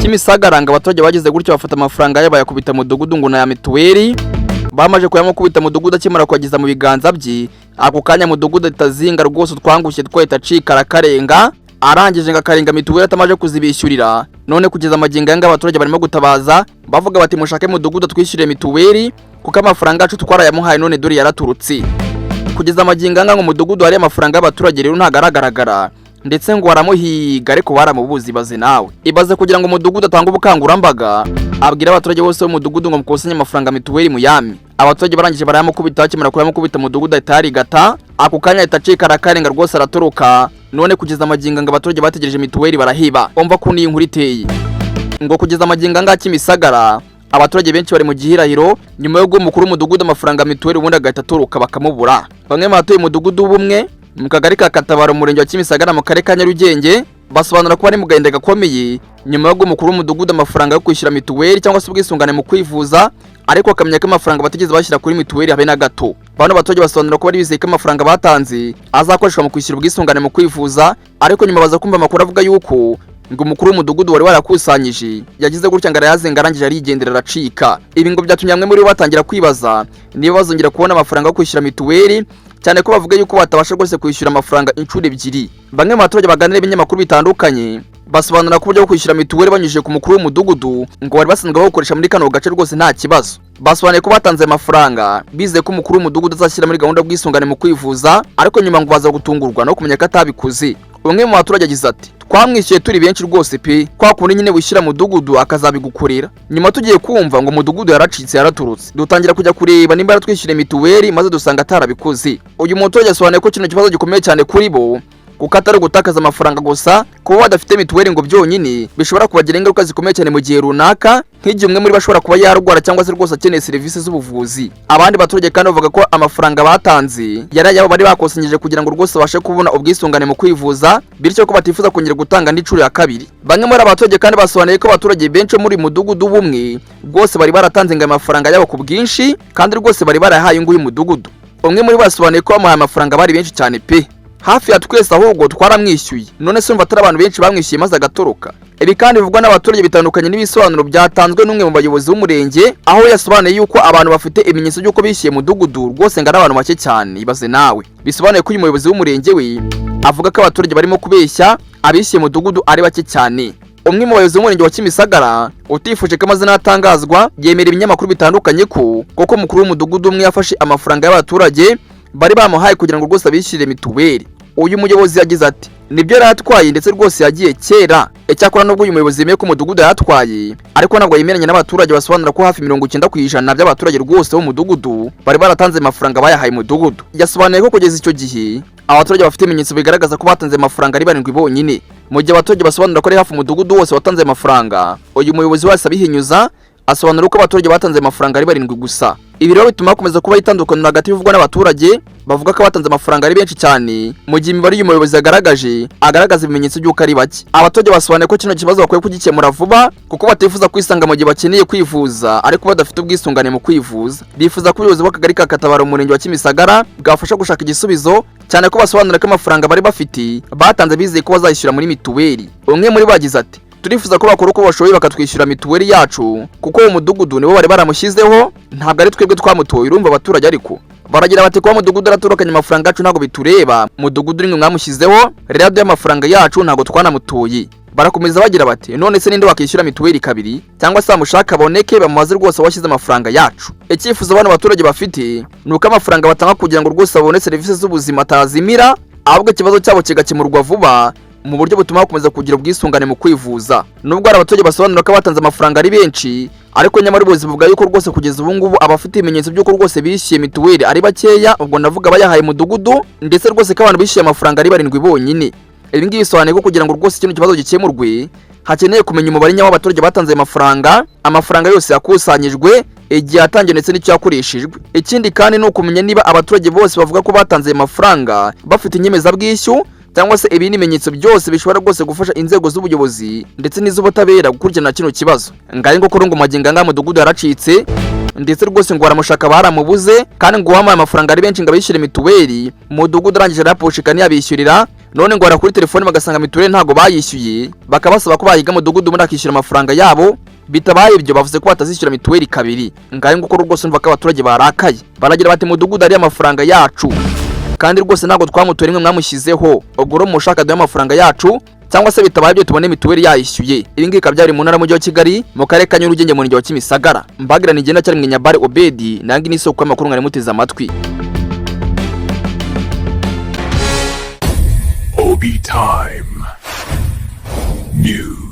Kimisagara ngo abaturage bagize gutyo bafata amafaranga yabo yakubita mu mudugudu ngo na ya mituweli bamaje kuyamukubita mu mudugudu akimara kwagiza mu biganza bye ako kanya mudugudu itazinga rwose twangushye twahita cika arakarenga arangije ngo akarenga mituweli atamaje kuzibishyurira none kugeza amagingo yanga abaturage barimo gutabaza bavuga bati mushake mudugudu twishyurire mituweli kuko amafaranga yacu twarayamuhaye none dore yaraturutse kugeza amagingo yanga ngo mudugudu hari amafaranga y'abaturage rero ntagaragaragara ndetse ngo waramuhiga ariko waramubuzi baze nawe ibaze kugira ngo mudugudu atanga ubukangurambaga abwira abaturage bose bo mudugudu ngo mukusanye amafaranga mituweli muyami abaturage barangije barayamukubita kimara kuyamukubita mudugudu atari gata ako kanya itacika arakarenga rwose aratoroka none kugeza amagingo ngo abaturage bategereje mituweli barahiba umva ko ni inkuru iteye ngo kugeza amagingo anga Kimisagara abaturage benshi bari mu gihirahiro nyuma yo gumukuru mudugudu amafaranga mituweli ubundi agahita atoroka bakamubura bamwe mu batuye mudugudu bumwe mu kagari ka Katabaro umurenge wa Kimisagara mu karere ka Nyarugenge basobanura ko bari mu gahinda gakomeye nyuma yo gumukuru mudugudu amafaranga yo kwishyura mituweli cyangwa se ubwisungane mu kwivuza ariko akamenya ko amafaranga batigeze bashyira kuri mituweli habe na gato bano baturage basobanura ko bari bizeye ko amafaranga batanze azakoreshwa mu kwishyura ubwisungane mu kwivuza ariko nyuma baza kumva amakuru avuga yuko ngo umukuru w'umudugudu wari warakusanyije yagize gutya ngo arayazenga arangije arigendera aracika ibi ngo byatumye bamwe muri bo batangira kwibaza niba bazongera kubona amafaranga yo kwishyura mituweli cyane ko bavuga yuko batabasha rwose kwishyura amafaranga inshuro ebyiri bamwe mu baturage baganira ibinyamakuru bitandukanye basobanura ko uburyo bwo kwishyura mituweli banyujije ku mukuru w'umudugudu ngo bari basanzwe bawukoresha muri kano gace rwose nta kibazo basobanuye ko batanze amafaranga bizeye ko umukuru w'umudugudu azashyira muri gahunda y'ubwisungane mu kwivuza ariko nyuma ngo baza gutungurwa no kumenya ko atabikoze umwe mu baturage agize ati twamwishyuye turi benshi rwose pe kwa kundi nyine wishyira mudugudu akazabigukorera nyuma tugiye kumva ngo mudugudu yaracitse yaraturutse dutangira kujya kureba nimba yaratwishyuriye mituweli maze dusanga atarabikoze uyu muturage asobanuye ko kino kibazo gikomeye cyane kuri bo kuko atari gutakaza amafaranga gusa kuba badafite mituweli ngo byonyine bishobora kubagira ingaruka zikomeye cyane mu gihe runaka nk'igihe umwe muri bashobora kuba yarwara cyangwa se rwose akeneye serivisi z'ubuvuzi abandi baturage kandi bavuga ko amafaranga batanze yari yabo bari bakusanyije kugira ngo rwose babashe kubona ubwisungane mu kwivuza bityo ko batifuza kongera gutanga n'inshuro ya kabiri bamwe muri abaturage kandi basobanuye ko abaturage benshi muri mudugudu bumwe rwose bari baratanze ngo amafaranga yabo ku bwinshi kandi rwose bari barahaye nguyu mudugudu umwe muri basobanuye ko bamuhaye amafaranga bari benshi cyane pe hafi ya twese ahubwo twaramwishyuye none se umva atari abantu benshi bamwishyuye maze agatoroka ibi kandi bivugwa n'abaturage bitandukanye n'ibisobanuro byatanzwe n'umwe mu bayobozi b'umurenge aho yasobanuye yuko abantu bafite ibimenyetso by'uko bishyuye mudugudu rwose ngo ari abantu bake cyane ibaze nawe bisobanuye ko uyu muyobozi w'umurenge we avuga ko abaturage barimo kubeshya abishyuye mudugudu ari bake cyane umwe mu bayobozi b'umurenge wa Kimisagara utifuje ko amazina atangazwa yemera ibinyamakuru bitandukanye ko kuko umukuru w'umudugudu umwe yafashe amafaranga y'abaturage bari bamuhaye kugira ngo rwose abishyurire mituweli uyu muyobozi yagize ati nibyo yaratwaye ndetse rwose yagiye kera icyakora nubwo uyu muyobozi yemeye ko umudugudu yatwaye ariko ntabwo yemeranya n'abaturage basobanura ko hafi 90% by'abaturage rwose bo mudugudu bari baratanze amafaranga bayahaye mudugudu yasobanuye ko kugeza icyo gihe abaturage bafite ibimenyetso bigaragaza ko batanze amafaranga ari barindwi bonyine mu gihe abaturage basobanura ko ari hafi umudugudu wose watanze amafaranga uyu muyobozi wese abihinyuza asobanura ko abaturage batanze amafaranga ari barindwi gusa ibi rero bituma hakomeza kuba itandukaniro hagati y'ivugwa n'abaturage bavuga ko batanze amafaranga ari benshi cyane mu gihe imibare y'uyu muyobozi agaragaza ibimenyetso by'uko ari bake abaturage basobanuye ko kino kibazo bakwiye kugikemura vuba kuko batifuza kwisanga mu gihe bakeneye kwivuza ariko badafite ubwisungane mu kwivuza bifuza ko ubuyobozi bw'akagari ka Katabaro umurenge wa Kimisagara bwafasha gushaka igisubizo cyane ko basobanura ko amafaranga bari bafite batanze bizeye ko bazayishyura muri mituweli umwe muri bagize ati turifuza ko bakora uko bashoboye bakatwishyura mituweli yacu kuko uwo mudugudu nibo bari baramushyizeho ntabwo ari twebwe twamutoye urumva abaturage ariko baragira bati ko mudugudu araturukanye amafaranga yacu ntabwo bitureba mudugudu nimwe mwamushyizeho rero aduye amafaranga yacu ntabwo twanamutoye barakomeza bagira bati none se ninde wakishyura mituweli kabiri cyangwa se bamushaka aboneke bamubaze rwose washyize amafaranga yacu icyifuzo bano baturage bafite nuko amafaranga batanga kugira ngo rwose babone serivisi z'ubuzima atazimira ahubwo ikibazo cyabo kigakemurwa vuba mu buryo butuma bakomeza kugira ubwisungane mu kwivuza nubwo hari abaturage basobanura ko batanze amafaranga ari benshi ariko nyamara ubuyobozi buvuga yuko rwose kugeza ubu ngubu abafite ibimenyetso by'uko rwose bishyuye mituweli ari bakeya ubwo ndavuga bayahaye mudugudu ndetse rwose ko abantu bishyuye amafaranga ari barindwi bonyine ibi ngibi bisobanuye ko kugira ngo rwose kino kibazo gikemurwe hakeneye kumenya umubare nyawo w'abaturage batanze amafaranga yose yakusanyijwe igihe atangiye ndetse n'icyo yakoreshejwe ikindi kandi ni ukumenya niba abaturage bose bavuga ko batanze amafaranga bafite inyemezabwishyu cyangwa se ibindi bimenyetso byose bishobora rwose gufasha inzego z'ubuyobozi ndetse n'iz'ubutabera gukurikirana kino kibazo ngaye ngo kuri ngo magingo anga mudugudu yaracitse ndetse rwose ngo baramushaka baramubuze kandi ngo wamaye amafaranga ari benshi ngo abishyure mituweli mudugudu arangije araposhika ntiyabishyurira none ngo kuri telefone bagasanga mituweli ntago bayishyuye, bakabasaba ko bayiga mudugudu muri akishyura amafaranga yabo, bitabaye ibyo bavuze ko batazishyura mituweli kabiri. Ngaye nguko rwose numva ko abaturage barakaye, baragira bati mudugudu ari amafaranga yacu kandi rwose ntago twamutuye rimwe mwamushyizeho, ubwo ro mushaka duhe amafaranga yacu cyangwa se bitabaye ibyo tubone mituweli yayishyuye. Ibi ngibi bikaba byari mu ntara y'umujyi wa Kigali mu karere ka Nyarugenge mu murenge wa Kimisagara. Mbagira nigenda cyari mu Nyabare Obedi, nangi n'isoko y'amakuru mwari muteze amatwi. Obi Time News.